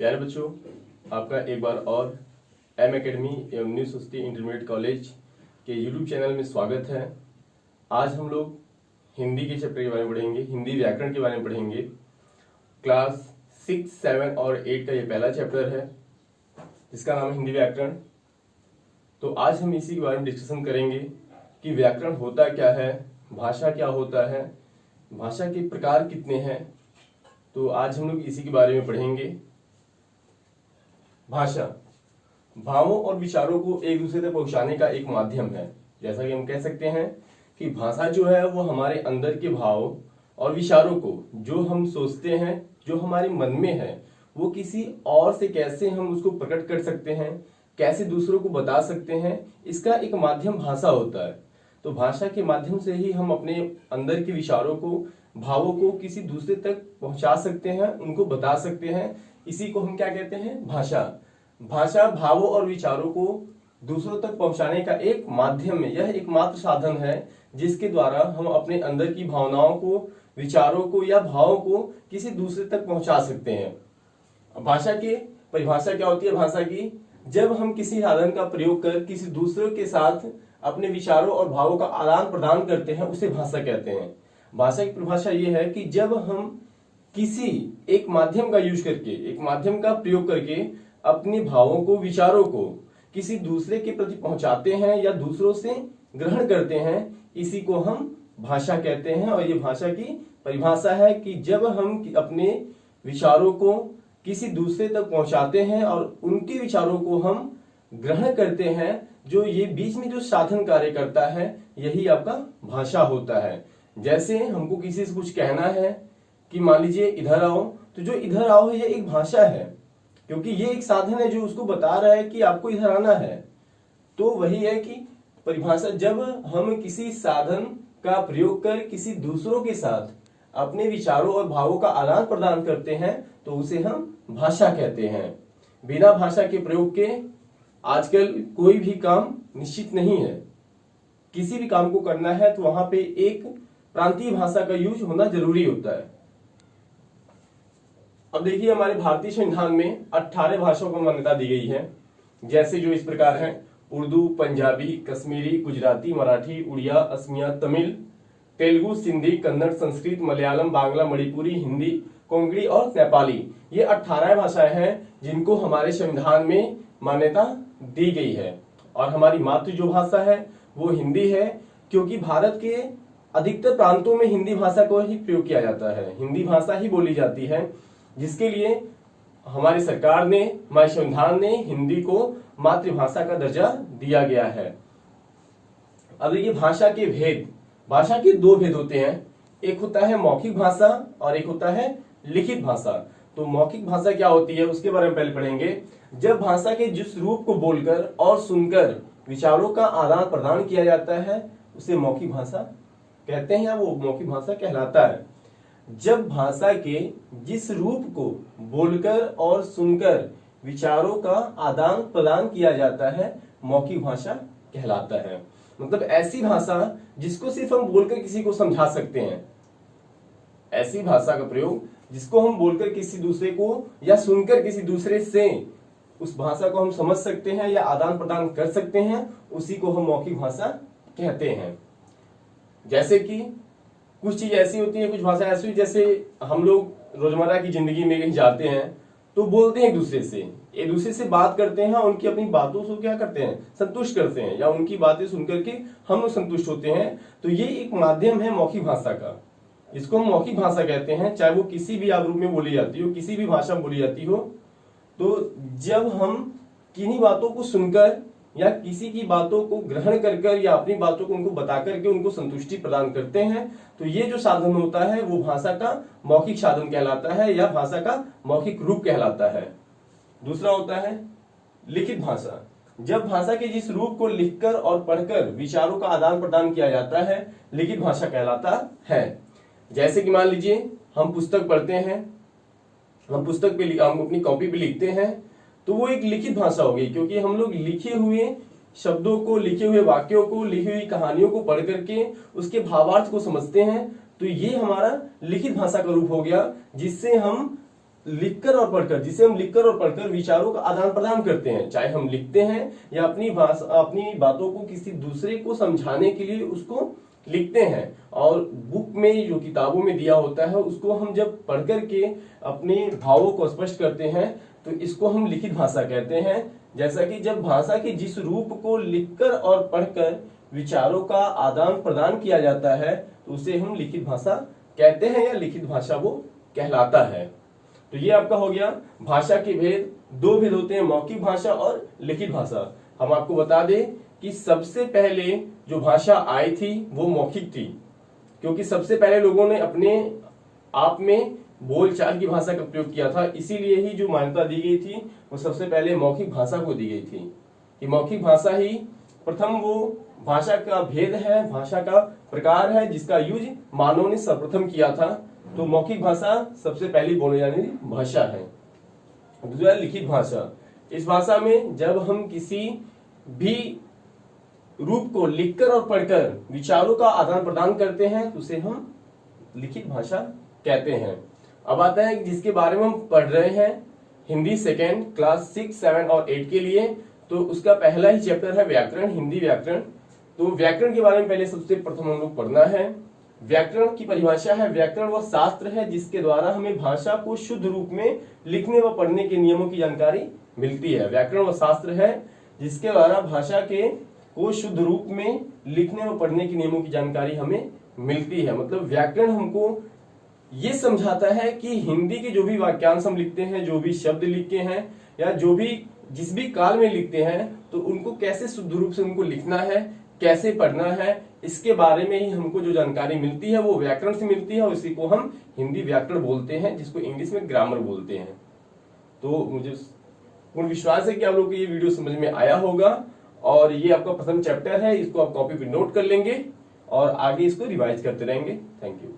प्यारे बच्चों, आपका एक बार और एम एकेडमी एवं न्यू सोसाइटी इंटरमीडिएट कॉलेज के यूट्यूब चैनल में स्वागत है। आज हम लोग हिंदी के चैप्टर के बारे में पढ़ेंगे, हिंदी व्याकरण के बारे में पढ़ेंगे। क्लास 6, 7 और 8 का ये पहला चैप्टर है जिसका नाम है हिंदी व्याकरण। तो आज हम इसी के बारे में डिस्कशन करेंगे कि व्याकरण होता क्या है, भाषा क्या होता है, भाषा के प्रकार कितने हैं। तो आज हम लोग इसी के बारे में पढ़ेंगे। भाषा भावों और विचारों को एक दूसरे तक पहुंचाने का एक माध्यम है। जैसा कि हम कह सकते हैं कि भाषा जो है वो हमारे अंदर के भाव और विचारों को, जो हम सोचते हैं, जो हमारे मन में है, वो किसी और से कैसे हम उसको प्रकट कर सकते हैं, कैसे दूसरों को बता सकते हैं, इसका एक माध्यम भाषा होता है। तो भाषा के माध्यम से ही हम अपने अंदर के विचारों को, भावों को किसी दूसरे तक पहुंचा सकते हैं, उनको बता सकते हैं। इसी को हम क्या कहते हैं? भाषा। भाषा भावों और विचारों को दूसरों तक पहुंचाने का एक माध्यम है। यह एकमात्र साधन है जिसके द्वारा हम अपने अंदर की भावनाओं को, विचारों को या भावों को किसी दूसरे तक पहुंचा सकते हैं। भाषा की परिभाषा क्या होती है? भाषा की, जब हम किसी साधन का प्रयोग कर किसी दूसरे के साथ अपने विचारों और भावों का आदान प्रदान करते हैं, उसे भाषा कहते हैं। भाषा की परिभाषा यह है कि जब हम किसी एक माध्यम का यूज करके, एक माध्यम का प्रयोग करके अपने भावों को, विचारों को किसी दूसरे के प्रति पहुंचाते हैं या दूसरों से ग्रहण करते हैं, इसी को हम भाषा कहते हैं। और ये भाषा की परिभाषा है कि जब हम अपने विचारों को किसी दूसरे तक पहुंचाते हैं और उनके विचारों को हम ग्रहण करते हैं, जो ये बीच में जो साधन कार्य करता है, यही आपका भाषा होता है। जैसे हमको किसी से कुछ कहना है कि मान लीजिए इधर आओ, तो जो इधर आओ है ये एक भाषा है, क्योंकि ये एक साधन है जो उसको बता रहा है कि आपको इधर आना है। तो वही है कि परिभाषा, जब हम किसी साधन का प्रयोग कर किसी दूसरों के साथ अपने विचारों और भावों का आदान प्रदान करते हैं, तो उसे हम भाषा कहते हैं। बिना भाषा के प्रयोग के आजकल कोई भी काम निश्चित नहीं है। किसी भी काम को करना है तो वहां पे एक प्रांतीय भाषा का यूज होना जरूरी होता है। अब देखिए, हमारे भारतीय संविधान में 18 भाषाओं को मान्यता दी गई है, जैसे जो इस प्रकार है: उर्दू, पंजाबी, कश्मीरी, गुजराती, मराठी, उड़िया, असमिया, तमिल, तेलुगु, सिंधी, कन्नड़, संस्कृत, मलयालम, बांग्ला, मणिपुरी, हिंदी, कोंकणी और नेपाली। ये 18 भाषाएं हैं जिनको हमारे संविधान में मान्यता दी गई है। और हमारी मातृ जो भाषा है वो हिंदी है, क्योंकि भारत के अधिकतर प्रांतों में हिंदी भाषा को ही प्रयोग किया जाता है, हिंदी भाषा ही बोली जाती है, जिसके लिए हमारी सरकार ने, हमारे संविधान ने हिंदी को मातृभाषा का दर्जा दिया गया है। अब देखिए, भाषा के भेद। भाषा के दो भेद होते हैं, एक होता है मौखिक भाषा और एक होता है लिखित भाषा। तो मौखिक भाषा क्या होती है उसके बारे में पहले पढ़ेंगे। जब भाषा के जिस रूप को बोलकर और सुनकर विचारों का आदान प्रदान किया जाता है, उसे मौखिक भाषा कहते हैं या वो मौखिक भाषा कहलाता है। जब भाषा के जिस रूप को बोलकर और सुनकर विचारों का आदान प्रदान किया जाता है, मौखिक भाषा कहलाता है। मतलब ऐसी भाषा जिसको सिर्फ हम बोलकर किसी को समझा सकते हैं, ऐसी भाषा का प्रयोग जिसको हम बोलकर किसी दूसरे को या सुनकर किसी दूसरे से उस भाषा को हम समझ सकते हैं या आदान प्रदान कर सकते हैं, उसी को हम मौखिक भाषा कहते हैं। जैसे कि कुछ चीज ऐसी होती है, कुछ भाषा ऐसी, जैसे हम लोग रोजमर्रा की जिंदगी में कहीं जाते हैं तो बोलते हैं एक दूसरे से बात करते हैं, उनकी अपनी बातों से क्या करते हैं, संतुष्ट करते हैं, या उनकी बातें सुनकर के हम लोग संतुष्ट होते हैं। तो ये एक माध्यम है मौखिक भाषा का, इसको हम मौखिक भाषा कहते हैं। चाहे वो किसी भी रूप में बोली जाती हो, किसी भी भाषा में बोली जाती हो। तो जब हम किन्हीं बातों को सुनकर या किसी की बातों को ग्रहण कर या अपनी बातों को उनको बता करके उनको संतुष्टि प्रदान करते हैं, तो ये जो साधन होता है वो भाषा का मौखिक साधन कहलाता है या भाषा का मौखिक रूप कहलाता है। दूसरा होता है लिखित भाषा। जब भाषा के जिस रूप को लिखकर और पढ़कर विचारों का आदान प्रदान किया जाता है, लिखित भाषा कहलाता है। जैसे कि मान लीजिए, हम पुस्तक पढ़ते हैं, हम पुस्तक पे हम अपनी कॉपी पे लिखते हैं, तो वो एक लिखित भाषा होगी, क्योंकि हम लोग लिखे हुए शब्दों को, लिखे हुए वाक्यों को, लिखी हुई कहानियों को पढ़ करके उसके भावार्थ को समझते हैं। तो ये हमारा लिखित भाषा का रूप हो गया, जिससे हम लिखकर और पढ़कर, जिसे हम लिखकर और पढ़कर विचारों का आदान प्रदान करते हैं, चाहे हम लिखते हैं या अपनी भाषा, अपनी बातों को किसी दूसरे को समझाने के लिए उसको लिखते हैं, और बुक में जो किताबों में दिया होता है उसको हम जब पढ़ करके अपने भावों को स्पष्ट करते हैं तो इसको हम लिखित भाषा कहते हैं। जैसा कि जब भाषा के जिस रूप को लिखकर और पढ़कर विचारों का आदान प्रदान किया जाता है तो उसे हम लिखित भाषा कहते हैं या लिखित भाषा वो कहलाता है। तो ये आपका हो गया भाषा के भेद। दो भेद होते हैं, मौखिक भाषा और लिखित भाषा। हम आपको बता दें कि सबसे पहले जो भाषा आई थी वो मौखिक थी, क्योंकि सबसे पहले लोगों ने अपने आप में बोलचाल की भाषा का प्रयोग किया था, इसीलिए ही जो मान्यता दी गई थी वो सबसे पहले मौखिक भाषा को दी गई थी कि मौखिक भाषा ही प्रथम वो भाषा का भेद है, भाषा का प्रकार है जिसका यूज मानव ने सर्वप्रथम किया था। तो मौखिक भाषा सबसे पहली बोली जाने वाली भाषा है। दूसरा लिखित भाषा। इस भाषा में जब हम किसी भी रूप को लिखकर और पढ़कर विचारों का आदान प्रदान करते हैं तो उसे हम लिखित भाषा कहते हैं। अब आता है जिसके बारे में हम पढ़ रहे हैं हिंदी सेकेंड क्लास 6, 7 और 8 के लिए, तो उसका पहला ही चैप्टर है व्याकरण, हिंदी व्याकरण। तो व्याकरण के बारे में पहले सबसे प्रथम हम लोग पढ़ना है। व्याकरण की परिभाषा है, व्याकरण वह शास्त्र है जिसके द्वारा हमें भाषा को शुद्ध रूप में लिखने व पढ़ने के नियमों की जानकारी मिलती है। व्याकरण वह शास्त्र है जिसके द्वारा भाषा के को शुद्ध रूप में लिखने व पढ़ने के नियमों की जानकारी हमें मिलती है। मतलब व्याकरण हमको ये समझाता है कि हिंदी के जो भी वाक्यांश हम लिखते हैं, जो भी शब्द लिखते हैं या जो भी जिस भी काल में लिखते हैं तो उनको कैसे शुद्ध रूप से उनको लिखना है, कैसे पढ़ना है, इसके बारे में ही हमको जो जानकारी मिलती है वो व्याकरण से मिलती है और इसी को हम हिंदी व्याकरण बोलते हैं, जिसको इंग्लिश में ग्रामर बोलते हैं। तो मुझे पूर्ण विश्वास है कि आप लोगों को ये वीडियो समझ में आया होगा और ये आपका प्रथम चैप्टर है, इसको आप कॉपी पे नोट कर लेंगे और आगे इसको रिवाइज करते रहेंगे। Thank you.